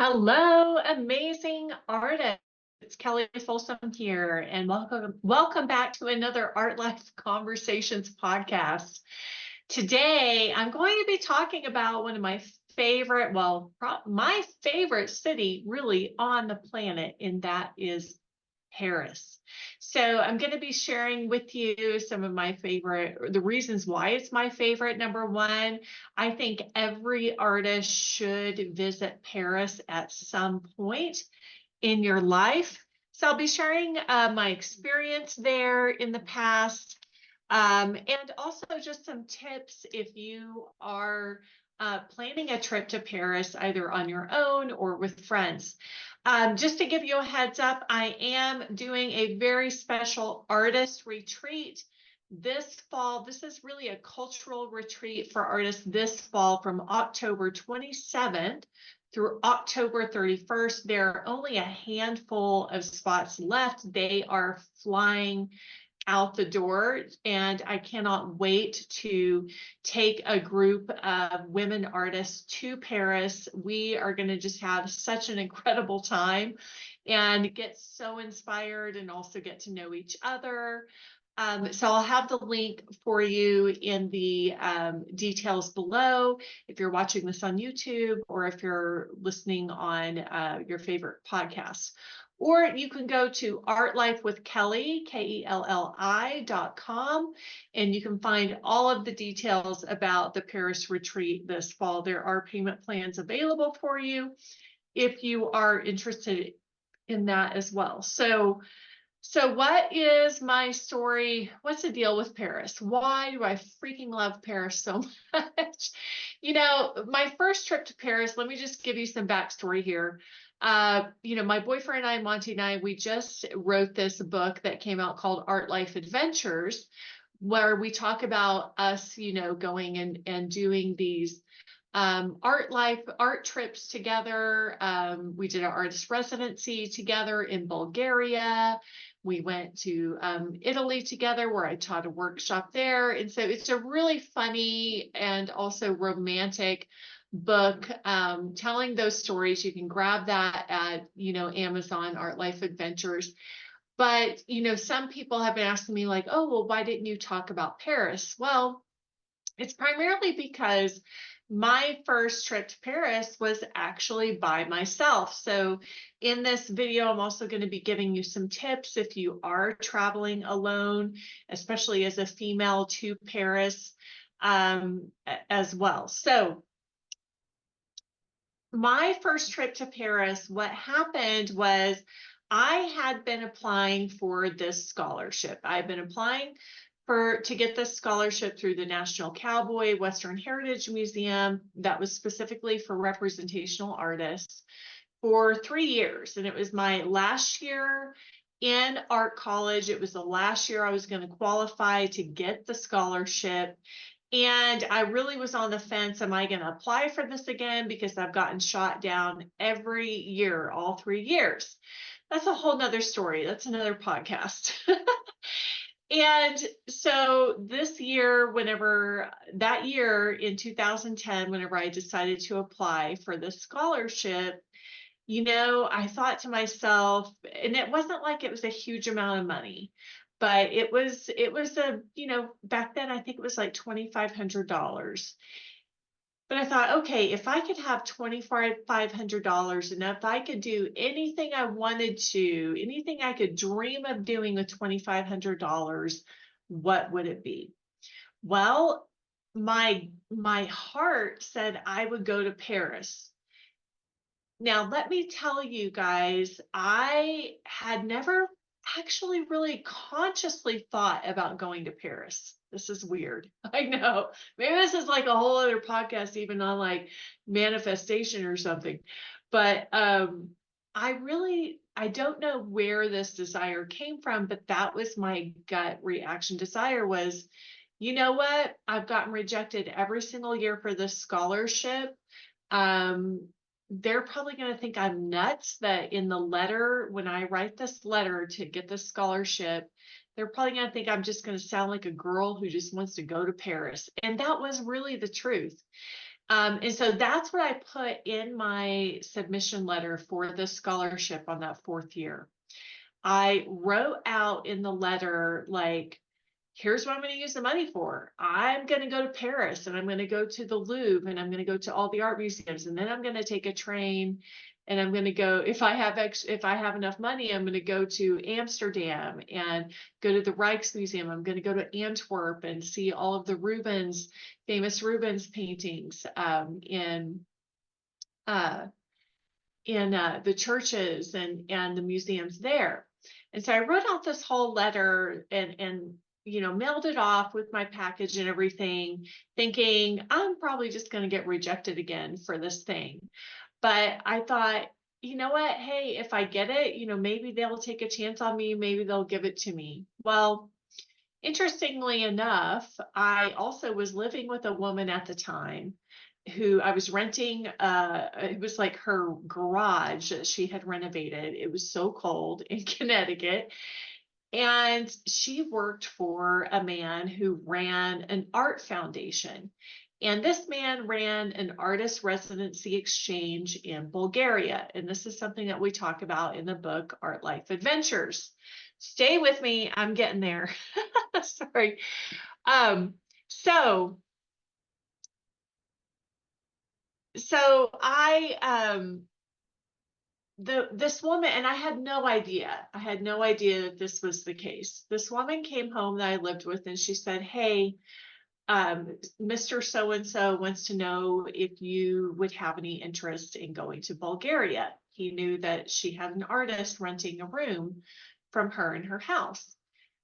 Hello, amazing artists. It's Kelly Folsom here, and welcome back to another Art Life Conversations podcast. Today, I'm going to be talking about one of my favorite, my favorite city really on the planet, and that is Paris. So I'm going to be sharing with you some of my favorite, the reasons why it's my favorite. Number one, I think every artist should visit Paris at some point in your life. So I'll be sharing my experience there in the past, and also just some tips if you are planning a trip to Paris, either on your own or with friends. Just to give you a heads up, I am doing a very special artist retreat this fall. This is really a cultural retreat for artists this fall from October 27th through October 31st. There are only a handful of spots left. They are flying out the door, and I cannot wait to take a group of women artists to Paris. We are going to just have such an incredible time and get so inspired and also get to know each other. So I'll have the link for you in the details below if you're watching this on YouTube or if you're listening on your favorite podcast. Or you can go to artlifewithkelly, KELLI.com, and you can find all of the details about the Paris retreat this fall. There are payment plans available for you if you are interested in that as well. So what is my story? What's the deal with Paris? Why do I freaking love Paris so much? My first trip to Paris, let me just give you some backstory here. My boyfriend and I, Monty and I, we just wrote this book that came out called Art Life Adventures, where we talk about us, going and doing these art trips together. We did an artist residency together in Bulgaria. We went to Italy together where I taught a workshop there. And so it's a really funny and also romantic book telling those stories. You can grab that at, Amazon Art Life Adventures. But, some people have been asking me like, oh, well, why didn't you talk about Paris? Well, it's primarily because my first trip to Paris was actually by myself. So in this video, I'm also going to be giving you some tips if you are traveling alone, especially as a female to Paris as well. So my first trip to Paris, what happened was I had been applying for this scholarship. I've been applying to get this scholarship through the National Cowboy Western Heritage Museum that was specifically for representational artists for 3 years. And it was my last year in art college. It was the last year I was going to qualify to get the scholarship. And I really was on the fence. Am I going to apply for this again? Because I've gotten shot down every year, all 3 years. That's a whole nother story. That's another podcast. And so this year, that year in 2010, whenever I decided to apply for this scholarship, I thought to myself, and it wasn't like it was a huge amount of money, but it was back then, I think it was like $2,500. But I thought, okay, if I could have $2,500 and if I could do anything I wanted to, anything I could dream of doing with $2,500, what would it be? Well, my heart said I would go to Paris. Now, let me tell you guys, I had never actually really consciously thought about going to Paris. This is weird. I know. Maybe this is like a whole other podcast, even on like manifestation or something. But I don't know where this desire came from, but that was my gut reaction. Desire was, you know what? I've gotten rejected every single year for this scholarship. They're probably going to think I'm nuts that in the letter, when I write this letter to get this scholarship, they're probably going to think I'm just going to sound like a girl who just wants to go to Paris. And that was really the truth. And so that's what I put in my submission letter for the scholarship on that 4th year. I wrote out in the letter, like, here's what I'm going to use the money for. I'm going to go to Paris and I'm going to go to the Louvre and I'm going to go to all the art museums. And then I'm going to take a train and I'm going to go, if I have enough money, I'm going to go to Amsterdam and go to the Rijksmuseum. I'm going to go to Antwerp and see all of the famous Rubens paintings uh, in the churches and the museums there. And so I wrote out this whole letter and mailed it off with my package and everything, thinking I'm probably just going to get rejected again for this thing. But I thought, you know what? Hey, if I get it, maybe they'll take a chance on me. Maybe they'll give it to me. Well, interestingly enough, I also was living with a woman at the time who I was renting. It was like her garage that she had renovated. It was so cold in Connecticut. And she worked for a man who ran an art foundation. And this man ran an artist residency exchange in Bulgaria. And this is something that we talk about in the book, Art Life Adventures. Stay with me. I'm getting there. Sorry. Um, so I this woman, and I had no idea. I had no idea that this was the case. This woman came home that I lived with and she said, "Hey, Mr. So-and-so wants to know if you would have any interest in going to Bulgaria." He knew that she had an artist renting a room from her in her house.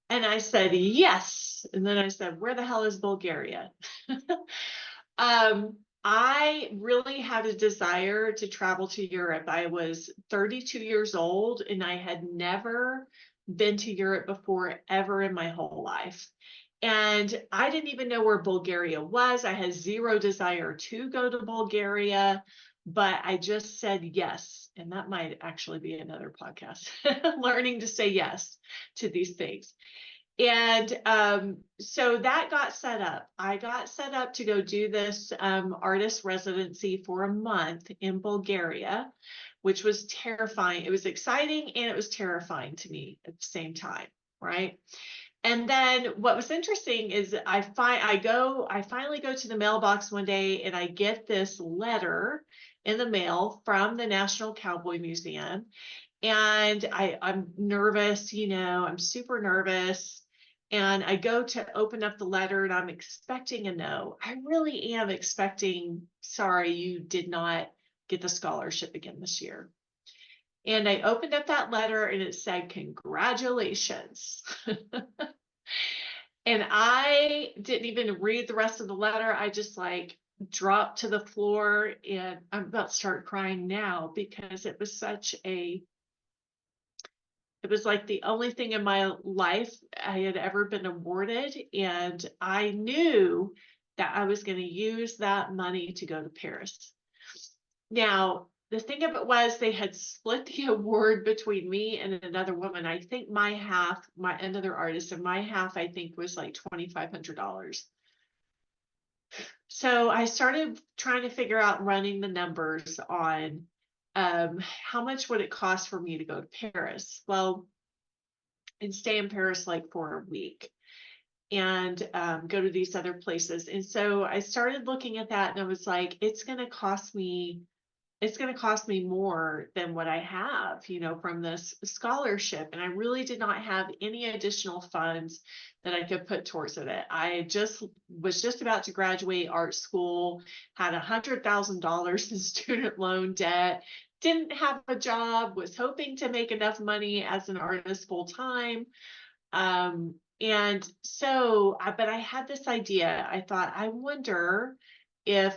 And I said, yes. And then I said, where the hell is Bulgaria? I really had a desire to travel to Europe. I was 32 years old and I had never been to Europe before, ever in my whole life. And I didn't even know where Bulgaria was. I had zero desire to go to Bulgaria, but I just said yes. And that might actually be another podcast, learning to say yes to these things. And so that got set up. I got set up to go do this artist residency for a month in Bulgaria, which was terrifying. It was exciting and it was terrifying to me at the same time, right? And then what was interesting is I finally go to the mailbox one day and I get this letter in the mail from the National Cowboy Museum. And I'm nervous, I'm super nervous. And I go to open up the letter and I'm expecting a no. I really am expecting, sorry, you did not get the scholarship again this year. And I opened up that letter and it said, congratulations. And I didn't even read the rest of the letter. I just dropped to the floor and I'm about to start crying now because it was it was like the only thing in my life I had ever been awarded. And I knew that I was going to use that money to go to Paris. Now, the thing of it was they had split the award between me and another woman. I think my half, another artist, and my half, I think, was like $2,500. So I started trying to figure out, running the numbers on how much would it cost for me to go to Paris? Well, and stay in Paris like for a week and go to these other places. And so I started looking at that and I was like, it's going to cost me more than what I have, from this scholarship. And I really did not have any additional funds that I could put towards it. I was just about to graduate art school, had $100,000 in student loan debt, didn't have a job, was hoping to make enough money as an artist full time. And so, but I had this idea. I thought, I wonder if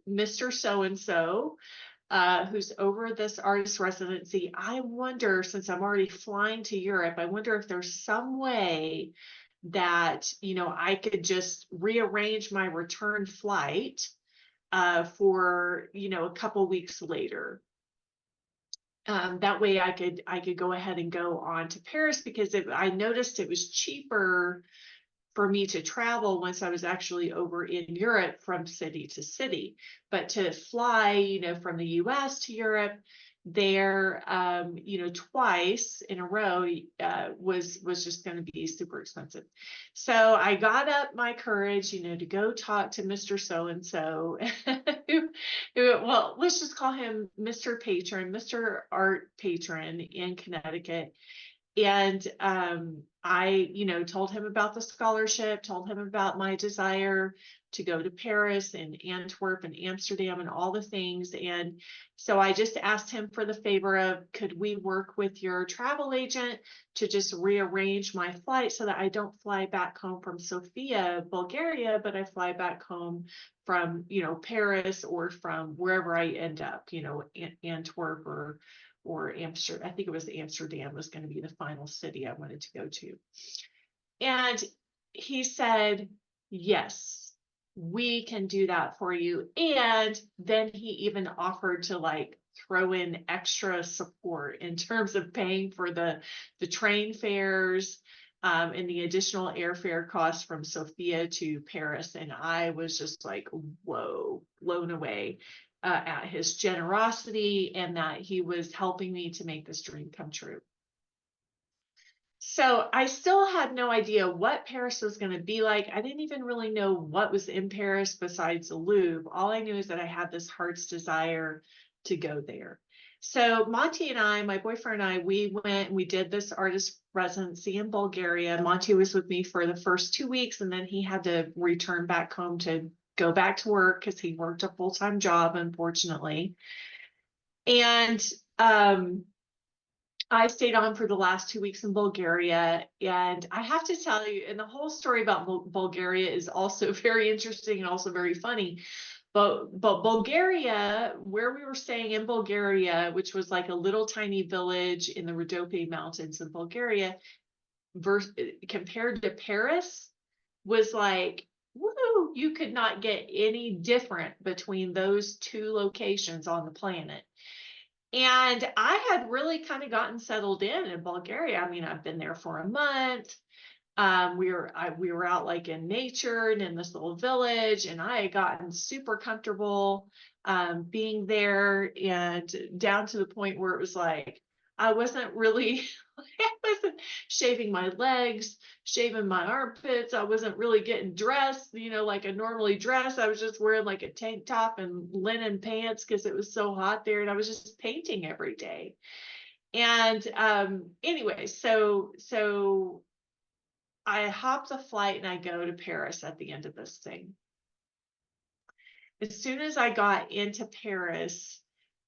Mr. So-and-so, who's over this artist residency, I wonder, since I'm already flying to Europe, I wonder if there's some way that, I could just rearrange my return flight for, a couple weeks later. That way I could go ahead and go on to Paris because I noticed it was cheaper for me to travel once I was actually over in Europe from city to city. But to fly, from the US to Europe there, twice in a row, was just going to be super expensive. So I got up my courage, to go talk to Mr. So and so. Well, let's just call him Mr. Patron, Mr. Art Patron in Connecticut. And I, told him about the scholarship, told him about my desire to go to Paris and Antwerp and Amsterdam and all the things. And so I just asked him for the favor of, could we work with your travel agent to just rearrange my flight so that I don't fly back home from Sofia, Bulgaria, but I fly back home from, Paris or from wherever I end up, Antwerp or Amsterdam. I think it was Amsterdam was going to be the final city I wanted to go to. And he said, yes, we can do that for you. And then he even offered to throw in extra support in terms of paying for the train fares and the additional airfare costs from Sofia to Paris. And I was just like, whoa, blown away at his generosity and that he was helping me to make this dream come true. So I still had no idea what Paris was going to be like. I didn't even really know what was in Paris besides the Louvre. All I knew is that I had this heart's desire to go there. So Monty and I, my boyfriend and I, we went and we did this artist residency in Bulgaria. Monty was with me for the first 2 weeks, and then he had to return back home to go back to work because he worked a full-time job, unfortunately. And I stayed on for the last 2 weeks in Bulgaria, and I have to tell you, and the whole story about Bulgaria is also very interesting and also very funny. But Bulgaria, where we were staying in Bulgaria, which was like a little tiny village in the Rhodope Mountains in Bulgaria, compared to Paris, was like, woo, you could not get any different between those two locations on the planet. And I had really kind of gotten settled in Bulgaria. I mean, I've been there for a month. We were out like in nature and in this little village, and I had gotten super comfortable being there, and down to the point where it was like I wasn't really I wasn't shaving my legs, shaving my armpits. I wasn't really getting dressed, like I normally dress. I was just wearing like a tank top and linen pants because it was so hot there, and I was just painting every day. And anyway, so I hop the flight and I go to Paris at the end of this thing. As soon as I got into Paris,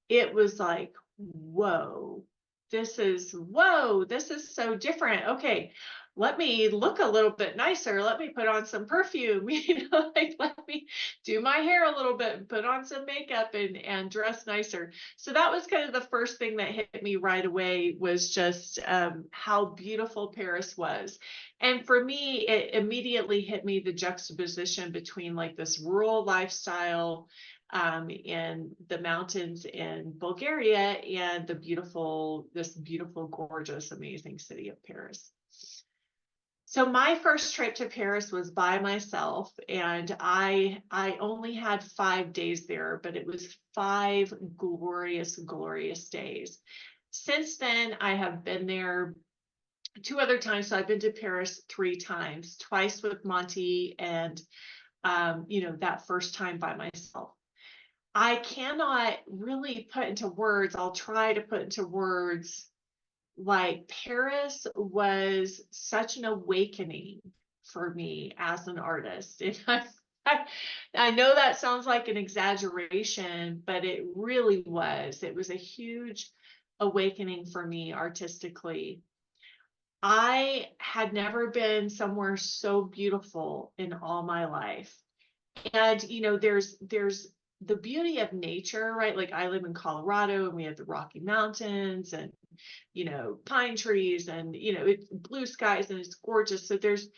it was like, whoa, this is so different. Okay, let me look a little bit nicer. Let me put on some perfume, let me do my hair a little bit and put on some makeup and dress nicer. So that was kind of the first thing that hit me right away, was just how beautiful Paris was. And for me, it immediately hit me the juxtaposition between like this rural lifestyle in the mountains in Bulgaria and this beautiful, gorgeous, amazing city of Paris. So my first trip to Paris was by myself, and I only had 5 days there, but it was 5 glorious, glorious days. Since then, I have been there 2 other times. So I've been to Paris 3 times, twice with Monty, and that first time by myself. I cannot really put into words. I'll try to put into words, like Paris was such an awakening for me as an artist. And I know that sounds like an exaggeration, but it really was. It was a huge awakening for me artistically. I had never been somewhere so beautiful in all my life. And there's the beauty of nature, right? Like I live in Colorado and we have the Rocky Mountains and pine trees and it's blue skies and it's gorgeous. So there's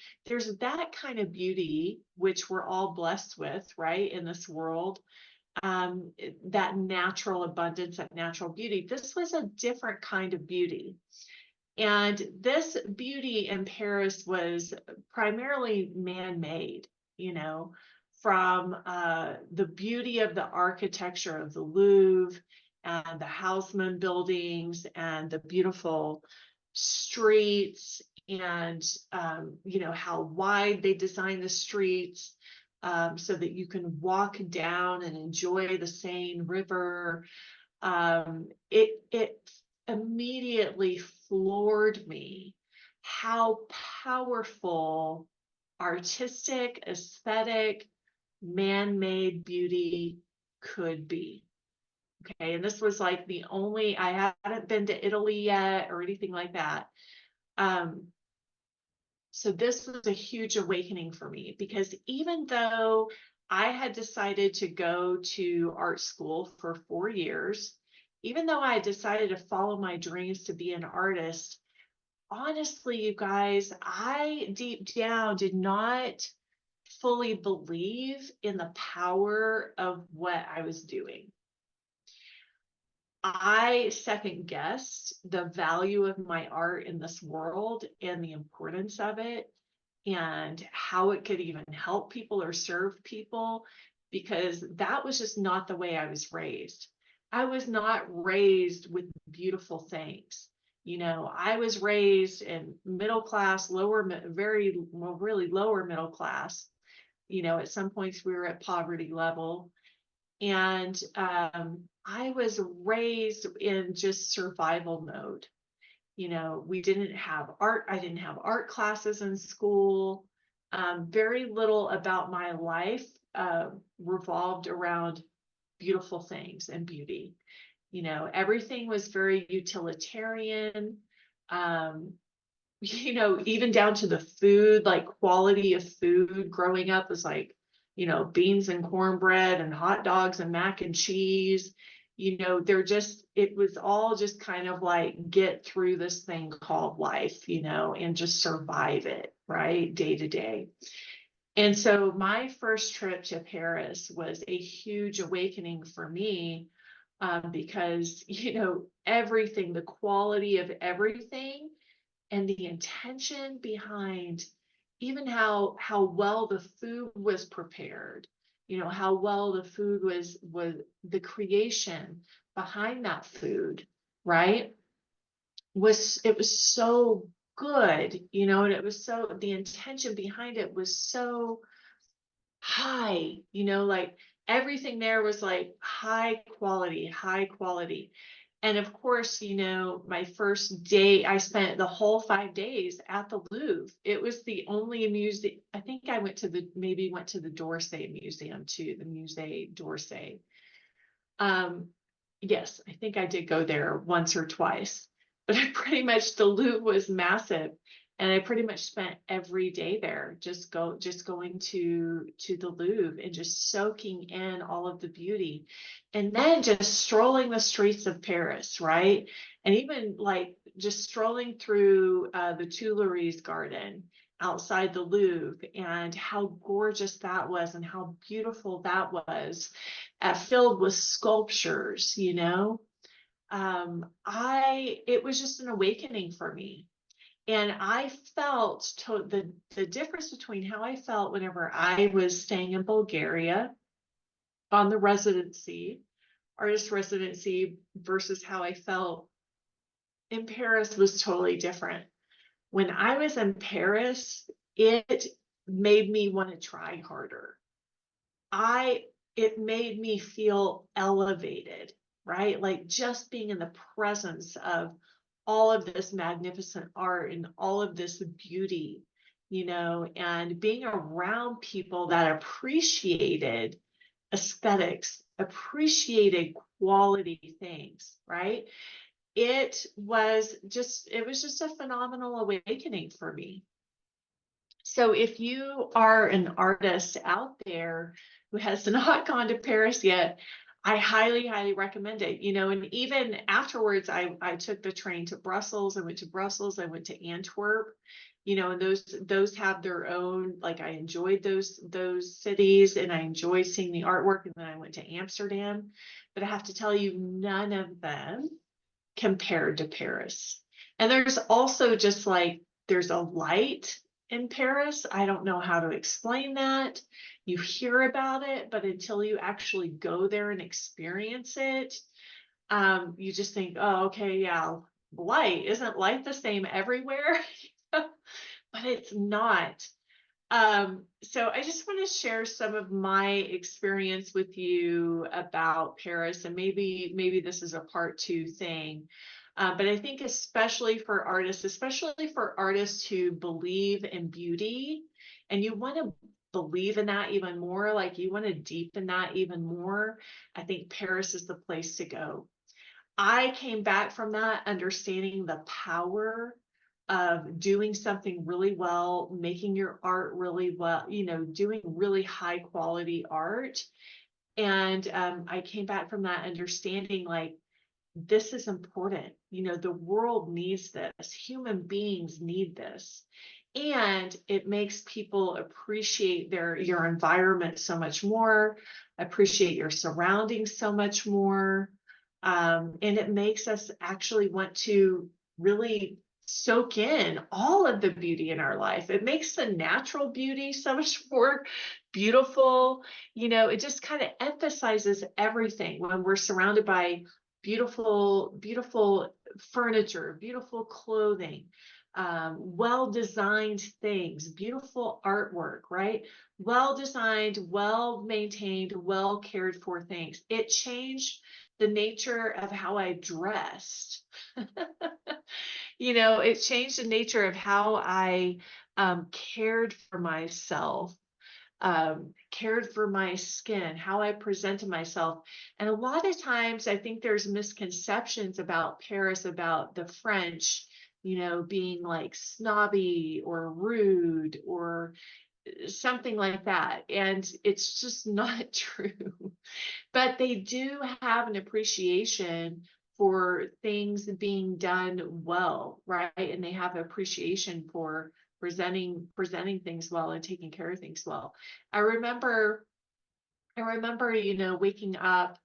that kind of beauty which we're all blessed with, right, in this world. That natural abundance, that natural beauty. This was a different kind of beauty. And this beauty in Paris was primarily man-made, you know, from the beauty of the architecture of the Louvre and the Haussmann buildings and the beautiful streets and, you know, how wide they designed the streets, so that you can walk down and enjoy the Seine River. It immediately floored me how powerful artistic, aesthetic, man-made beauty could be. Okay, and this was like the only, I hadn't been to Italy yet or anything like that. So this was a huge awakening for me, because even though I had decided to go to art school for 4 years, even though I decided to follow my dreams to be an artist, honestly, you guys, I deep down did not fully believe in the power of what I was doing. I second guessed the value of my art in this world and the importance of it and how it could even help people or serve people, because that was just not the way I was raised. I was not raised with beautiful things. You know, I was raised in middle class, very, well, really lower middle class. You know, at some points we were at poverty level. And I was raised in just survival mode. You know, we didn't have art. I didn't have art classes in school. Very little about my life revolved around beautiful things and beauty. You know, everything was very utilitarian. Um, you know, even down to the food, like quality of food growing up was like, you know, beans and cornbread and hot dogs and mac and cheese. You know, it was all just kind of like get through this thing called life, you know, and just survive it, right? Day to day. And so my first trip to Paris was a huge awakening for me, because, you know, everything, the quality of everything and the intention behind even how well the food was prepared, you know, how well the food was the creation behind that food, right, it was so good, you know, and it was so, the intention behind it was so high, you know, like everything there was like high quality, high quality. And of course, you know, my first day, I spent the whole 5 days at the Louvre. It was the only museum. I think I maybe went to the d'Orsay Museum too, the Musée d'Orsay. Yes, I think I did go there once or twice, but I pretty much, the Louvre was massive. And I pretty much spent every day there, just going to the Louvre and just soaking in all of the beauty, and then just strolling the streets of Paris, right? And even like just strolling through the Tuileries garden outside the Louvre, and how gorgeous that was and how beautiful that was, filled with sculptures, you know. It was just an awakening for me. And I felt the difference between how I felt whenever I was staying in Bulgaria on the artist residency, versus how I felt in Paris was totally different. When I was in Paris, it made me want to try harder. It made me feel elevated, right? Like just being in the presence of all of this magnificent art and all of this beauty, you know, and being around people that appreciated aesthetics, appreciated quality things, right? It was just a phenomenal awakening for me. So if you are an artist out there who has not gone to Paris yet, I highly, highly recommend it. You know, and even afterwards, I took the train to Brussels. I went to Brussels. I went to Antwerp. You know, and those have their own, like, I enjoyed those cities and I enjoyed seeing the artwork. And then I went to Amsterdam. But I have to tell you, none of them compared to Paris. And there's also just like, there's a light in Paris. I don't know how to explain that. You hear about it, but until you actually go there and experience it, you just think, oh, okay, yeah, light. Isn't light the same everywhere? But it's not. So I just want to share some of my experience with you about Paris, and maybe this is a part 2 thing. But I think especially for artists who believe in beauty, and you want to believe in that even more, like you want to deepen that even more, I think Paris is the place to go. I came back from that understanding the power of doing something really well, making your art really well, doing really high quality art. And I came back from that understanding like, this is important. The world needs this. Human beings need this. And it makes people appreciate your environment so much more, appreciate your surroundings so much more. And it makes us actually want to really soak in all of the beauty in our life. It makes the natural beauty so much more beautiful. It just kind of emphasizes everything when we're surrounded by beautiful, beautiful furniture, beautiful clothing, well-designed things, beautiful artwork, right? Well-designed, well-maintained, well cared for things. It changed the nature of how I dressed. It changed the nature of how I cared for myself, cared for my skin, how I presented myself. And a lot of times I think there's misconceptions about Paris, about the French, being like snobby or rude or something like that. And it's just not true. But they do have an appreciation for things being done well, right? And they have appreciation for presenting things well and taking care of things well. I remember, waking up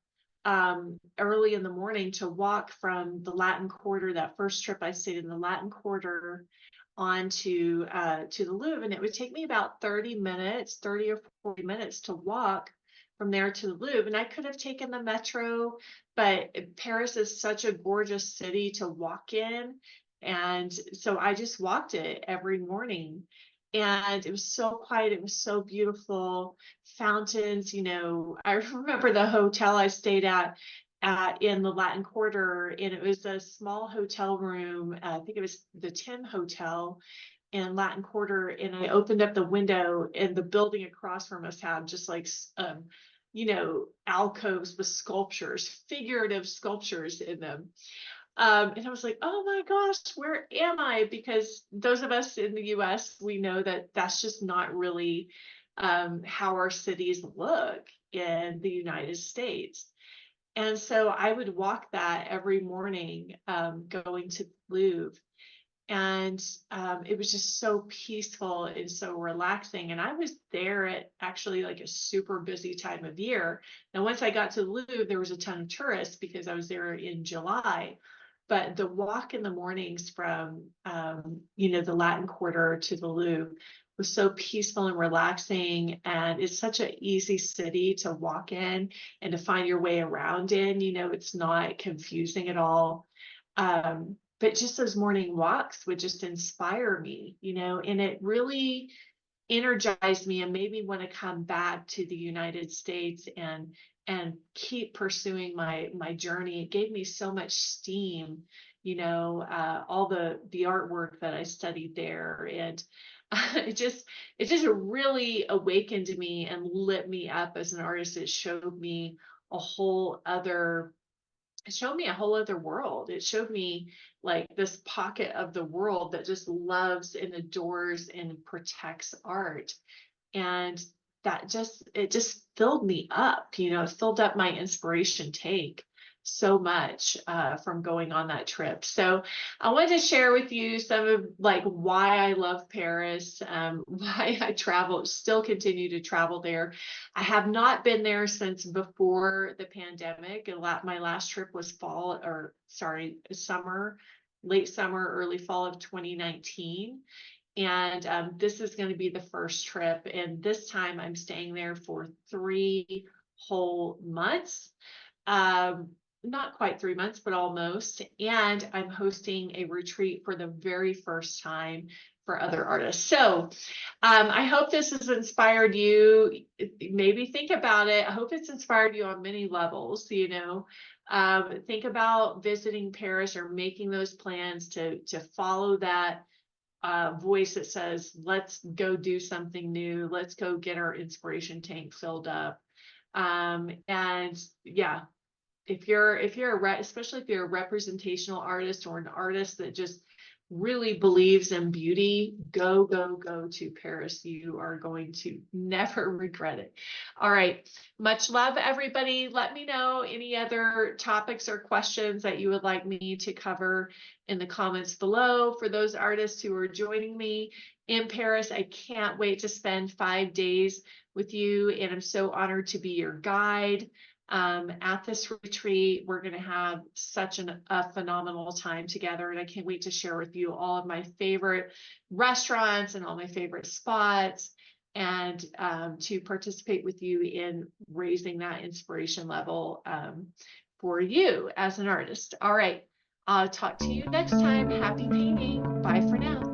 early in the morning to walk from the Latin Quarter. That first trip I stayed in the Latin Quarter on to the Louvre, and it would take me about 30 minutes, 30 or 40 minutes to walk from there to the Louvre. And I could have taken the metro, but Paris is such a gorgeous city to walk in. And so I just walked it every morning. And it was so quiet. It was so beautiful. Fountains, I remember the hotel I stayed at in the Latin Quarter, and it was a small hotel room. I think it was the Tim Hotel in Latin Quarter. And I opened up the window, and the building across from us had just like, alcoves with sculptures, figurative sculptures in them. And I was like, oh my gosh, where am I? Because those of us in the US, we know that that's just not really how our cities look in the United States. And so I would walk that every morning, going to the Louvre. And it was just so peaceful and so relaxing. And I was there at actually like a super busy time of year. Now, once I got to the Louvre, there was a ton of tourists because I was there in July. But the walk in the mornings from, the Latin Quarter to the Louvre was so peaceful and relaxing. And it's such an easy city to walk in and to find your way around in. It's not confusing at all. But just those morning walks would just inspire me, and it really energized me and made me want to come back to the United States and keep pursuing my journey. It gave me so much steam, all the artwork that I studied there, and it just really awakened me and lit me up as an artist. It showed me a whole other world. It showed me like this pocket of the world that just loves and adores and protects art. And it just filled me up, it filled up my inspiration tank so much from going on that trip. So I wanted to share with you some of like why I love Paris, why I still continue to travel there. I have not been there since before the pandemic. My last trip was summer late summer, early fall of 2019. And this is going to be the first trip. And this time I'm staying there for 3 whole months. Not quite 3 months, but almost. And I'm hosting a retreat for the very first time for other artists. So I hope this has inspired you. Maybe think about it. I hope it's inspired you on many levels, think about visiting Paris or making those plans to follow that voice that says, let's go do something new. Let's go get our inspiration tank filled up. And yeah, especially if you're a representational artist or an artist that just really believes in beauty, go to Paris. You are going to never regret it. All right. Much love, everybody. Let me know any other topics or questions that you would like me to cover in the comments below. For those artists who are joining me in Paris, I can't wait to spend 5 days with you, and I'm so honored to be your guide. At this retreat. We're going to have such a phenomenal time together, and I can't wait to share with you all of my favorite restaurants and all my favorite spots, and to participate with you in raising that inspiration level for you as an artist. All right, I'll talk to you next time. Happy painting. Bye for now.